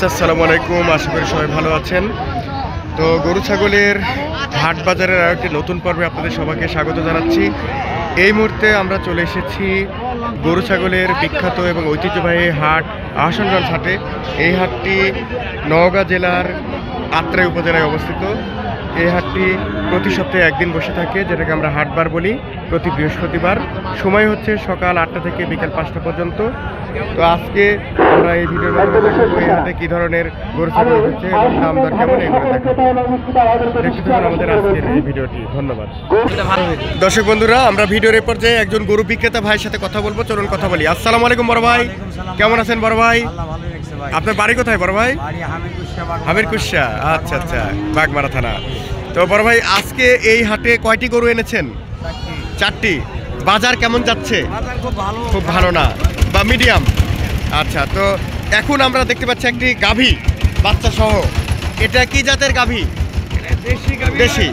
Viewers আসসালামু আলাইকুম, আশা করি সবাই ভালো আছেন। তো গরু ছাগলের হাট বাজারের আর একটি নতুন পর্বে আপনাদের সবাইকে স্বাগত জানাচ্ছি। এই মুহূর্তে আমরা চলে এসেছি গরু ছাগলের বিখ্যাত এবং ঐতিহ্যবাহী হাট আহসানগঞ্জ হাটে। এই হাটটি নওগাঁ জেলার আত্রাই উপজেলায় অবস্থিত। এই হাটটি প্রতি সপ্তাহে একদিন বসে থাকে, যেটাকে আমরা হাটবার বলি, প্রতি বৃহস্পতিবার। সময় হচ্ছে সকাল 8টা থেকে বিকাল 5টা পর্যন্ত। তো আজকে আমরা এই ভিডিওর মাধ্যমে দেখাবো এই হাটে কী ধরনের গরু ছাগল হচ্ছে এবং দাম দর কেমন, এগুলো দেখাবো। দেখতে থাকুন আমাদের আজকের এই ভিডিওটি। ধন্যবাদ। দর্শক বন্ধুরা, আমরা ভিডিওর এ পর্যায়ে একজন গরু বিক্রেতা ভাইয়ের সাথে কথা বলবো, চলুন কথা বলি। আসসালামু আলাইকুম বড় ভাই, কেমন আছেন বড় ভাই? আপনার বাড়ি কোথায় বড় ভাই? হামির কুশা। আচ্ছা আচ্ছা, বাগমারা থানা। তো বড় ভাই, আজকে এই হাটে কয়টি গরু এনেছেন? 4টি। বাজার কেমন যাচ্ছে? খুব ভালো না বা মিডিয়াম? আচ্ছা, তো এখন আমরা দেখতে পাচ্ছি একটি গাভী বাচ্চা সহ। এটা কি জাতের গাভী? দেশি।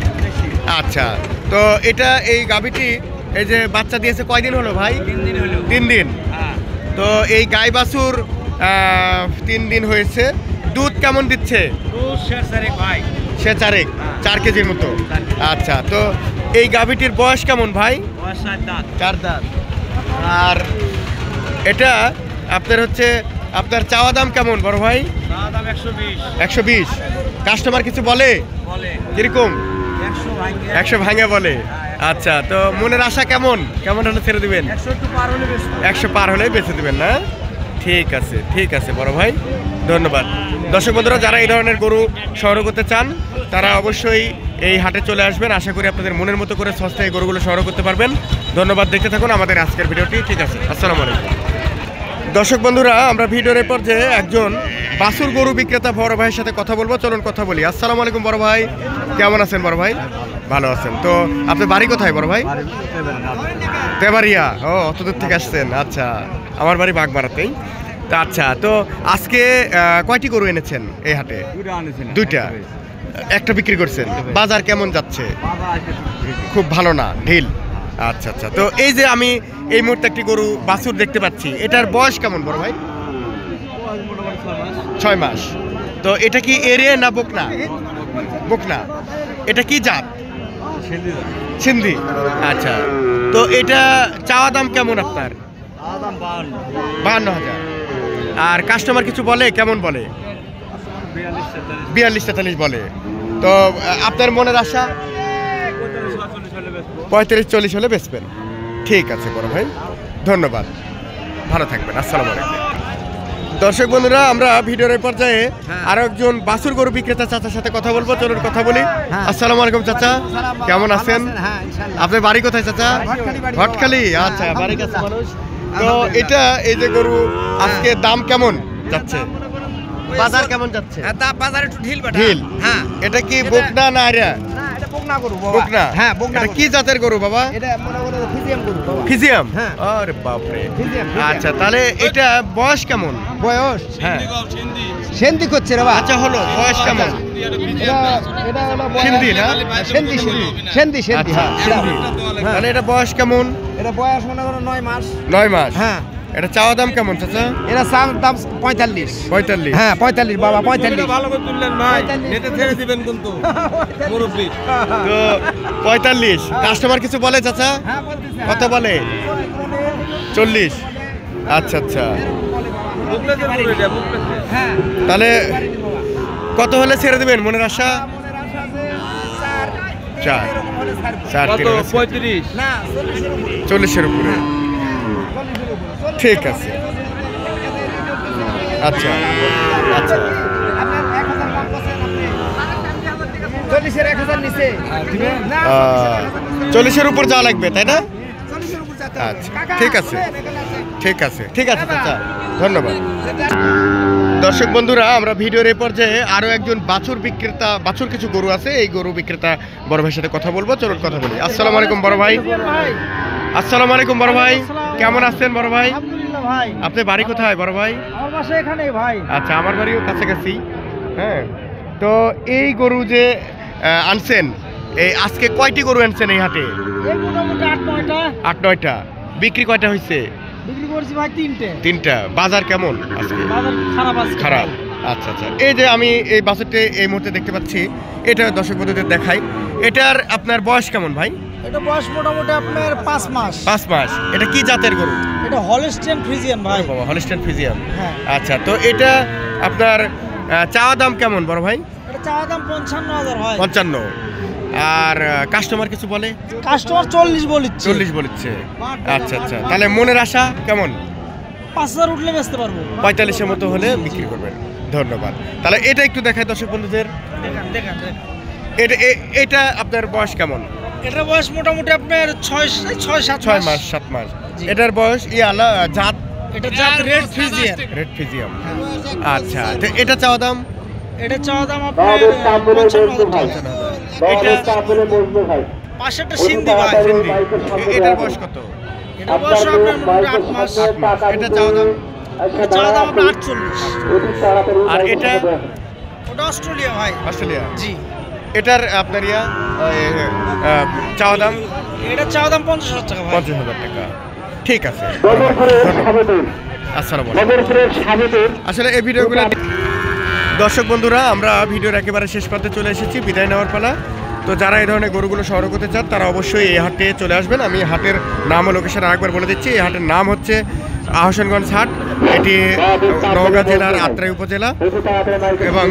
আচ্ছা, তো এটা এই গাভীটি এই যে বাচ্চা দিয়েছে কয়দিন হলো ভাই? 3 দিন। তো এই গাই বাছুর 3 দিন হয়েছে। দুধ কেমন দিচ্ছে? সে 4 কেজির মতো। আচ্ছা, তো এই গাভীটির বয়স কেমন ভাই? 4 দাঁত। আর এটা আপনার হচ্ছে আপনার চাওয়া দাম কেমন বড় ভাই? 120। কাস্টমার কিছু বলে? কিরকম? 100 ভাঙে বলে। আচ্ছা, তো মনের আশা কেমন হলে ছেড়ে দিবেন? 100 পার হলে বেঁচে দিবেন না? ঠিক আছে, ঠিক আছে বড় ভাই, ধন্যবাদ। দর্শক বন্ধুরা, যারা এই ধরনের গরু সংগ্রহ করতে চান তারা অবশ্যই এই হাটে চলে আসবেন। আশা করি আপনাদের মনের মতো করে সস্তায় গরুগুলো সংগ্রহ করতে পারবেন। ধন্যবাদ, দেখতে থাকুন আমাদের আজকের ভিডিওটি। ঠিক আছে, আসসালামু আলাইকুম। দর্শক বন্ধুরা, আমরা ভিডিওর পর যে একজন বাছুর গরু বিক্রেতা বড় ভাইয়ের সাথে কথা বলবো, চলুন কথা বলি। আসসালামু আলাইকুম বড় ভাই, কেমন আছেন বড় ভাই? ভালো আছেন। তো আপনার বাড়ি কোথায় বড় ভাই? তেবাড়িয়া। ও, অত দূর থেকে আসছেন। আচ্ছা, আমার বাড়ি বাগমারাতেই। তা আচ্ছা, তো আজকে কয়টি গরু এনেছেন এই হাটে? 2টা। একটা বিক্রি করছেন। বাজার কেমন যাচ্ছে? খুব ভালো না, ঢিল। আচ্ছা আচ্ছা, তো এই যে আমি এই মুহূর্তে একটি গরু বাছুর দেখতে পাচ্ছি, এটার বয়স কেমন বড় ভাই? 6 মাস। তো এটা কি এরিয়া না বকনা? বকনা। এটা কি জাত? সিন্ধি। আচ্ছা, তো এটা চাওয়া দাম কেমন আপনার? 52,000। আর কাস্টমার কিছু বলে? কেমন বলে? 42-43 বলে। তো আপনার মনের আশা? 35-40 হলে বেচবেন। ঠিক আছে বড় ভাই, ধন্যবাদ, ভালো থাকবেন। আসসালামু আলাইকুম। দর্শক বন্ধুরা, আমরা ভিডিওর এই পর্যায়ে আরো একজন বাছুর গরু বিক্রেতা চাচার সাথে কথা বলবো, চলুন কথা বলি। আসসালামু আলাইকুম চাচা, কেমন আছেন? আপনার বাড়ি কোথায় চাচা? ভটখালি। আচ্ছা, বাড়ির কাছে মানুষ। তো এটা এই যে গরু, আজকে দাম কেমন যাচ্ছে? বাজার কেমন যাচ্ছে? বাজার একটু ঢিল। হ্যাঁ, এটা কি বকনা না আরিয়া? বকনা। হ্যাঁ, বকনা। এটা কি জাতের গরু বাবা? এটা মনে করো ফিজিয়াম গরু বাবা। ফিজিয়াম? হ্যাঁ। আরে বাপ রে। আচ্ছা, তাহলে এটা বয়স কেমন? বয়স? হ্যাঁ, সেন্দি করছে রে বাবা। আচ্ছা, হলো বয়স কেমন? এটা হলো সিন্ধি না? সেন্দি। আচ্ছা, সিন্ধি। তাহলে এটা বয়স কেমন? এটা বয়স মনে করো 9 মাস। 9 মাস। হ্যাঁ। এটা চাওয়া দাম কেমন চাচা? এরা দাম 45। 45? হ্যাঁ, 45 বাবা, 45। ভালো করে তুললেন ভাই, নেটে ছেড়ে দিবেন কিন্তু মুরব্বি। তো 45। কাস্টমার কিছু বলে চাচা? হ্যাঁ, বলতেছে। কত বলে? 40। আচ্ছা আচ্ছা, হ্যাঁ। তাহলে কত হলে ছেড়ে দেবেন মনের আশা? 4। 35 না, 40-এর উপরে। ঠিক আছে, আচ্ছা আচ্ছা। 40,000 নিচে না, 40-এর উপর যাওয়া লাগবে, তাই না? 40,000 উপর যেতে আচ্ছা, ঠিক আছে, ঠিক আছে, ঠিক আছে চাচা, ধন্যবাদ। দর্শক বন্ধুরা, আমরা ভিডিওর এই পর্যায়ে আরো একজন বাছুর বিক্রেতা, বাছুর কিছু গরু আছে, এই গরু বিক্রেতা বড় ভাইয়ের সাথে কথা বলবো, চলুন কথা বলি। আসসালামু আলাইকুম বড় ভাই। আসসালামু আলাইকুম বড় ভাই, কেমন আছেন বড় ভাই? আলহামদুলিল্লাহ ভাই। আপনার বাড়ি কোথায় বড় ভাই? আমার বাসা এখানেই ভাই। আচ্ছা, আমার বাড়িও কাছাকাছি। হ্যাঁ, তো এই গরু যে আনছেন, এই আজকে কয়টি গরু আনছেন এই হাটে? এই মোটামুটি 8-9টা। 8-9টা। বিক্রি কয়টা হয়েছে? বিক্রি করছি ভাই 3টে। 3টা। বাজার কেমন আজকে? বাজার খারাপ আছে। খারাপ। আচ্ছা আচ্ছা, এই যে আমি এই বাছুরটি এই মুহূর্তে দেখতে পাচ্ছি, এটা দর্শক বন্ধুদের দেখাই। এটার আপনার বয়স কেমন ভাই? এটা বয়স মোটামুটি আপনার 5 মাস। 5 মাস। এটা কি জাতের গরু? এটা হলস্টেইন ফ্রিজিয়ান ভাই। বাবা, হলস্টেইন ফ্রিজিয়ান। হ্যাঁ। আচ্ছা, তো এটা আপনার চাওয়া দাম কেমন বড় ভাই? এটা চাওয়া দাম 55,000 হয়। 55। আর কাস্টমার কিছু বলে? কাস্টমার 40 বলিচ্ছে। 40 বলেছে। আচ্ছা আচ্ছা, তাহলে মনের আশা কেমন? 5,000 উঠলে বেচতে পারবো। 45-এর মতো হলে বিক্রি করবেন। ধন্যবাদ। তাহলে এটা একটু দেখায় দর্শক বন্ধুদের। দেখেন দেখেন দেখেন। এটা আপনার বয়স কেমন? এটার বয়স মোটামুটি আপনার 6-7 6 মাস 7 মাস। জি। এটার বয়স জাত এটা জাত রেড ফ্রিজিয়ান। রেড ফিজিয়াম। আচ্ছা, তো এটা চাওয়া দাম? এটা চাওয়া দাম আপনার 55,000 টাকা। এটা পাশেরটা সিন্ধি ভাই। সিন্ধি। এটার বয়স কত? এটা বয়স আপনার মোটামুটি 8 মাস। 8 মাস। এটা চাওয়া দাম? এটা চাওয়া দাম আপনার 48। আর এটা ওটা অস্ট্রেলিয়া ভাই। অস্ট্রেলিয়া। জি। এটার আপনার চাওয়া দাম? এটা চাওয়া দাম 50,000 টাকা ভাই। 50,000 টাকা। ঠিক আছে, আসসালামু আলাইকুম। আসলে এই ভিডিওগুলো দর্শক বন্ধুরা, আমরা ভিডিওর একেবারে শেষ প্রান্তে চলে এসেছি, বিদায় নেওয়ার পালা। তো যারা এই ধরনের গরুগুলো সংগ্রহ করতে চান তারা অবশ্যই এই হাটে চলে আসবেন। আমি হাটের নাম ও লোকেশন আরেকবার বলে দিচ্ছি। এই হাটের নাম হচ্ছে আহসানগঞ্জ হাট। এটি নওগাঁ জেলার আত্রাই উপজেলা এবং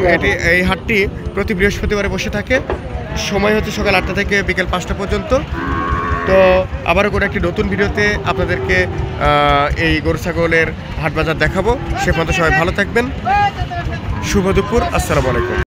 এই হাটটি প্রতি বৃহস্পতিবারে বসে থাকে। সময় হচ্ছে সকাল 8টা থেকে বিকেল 5টা পর্যন্ত। তো আবারও কোনো একটি নতুন ভিডিওতে আপনাদেরকে এই গরু ছাগলের হাট বাজার দেখাবো। সে পর্যন্ত সবাই ভালো থাকবেন। শুভ দুপুর, আসসালামু আলাইকুম।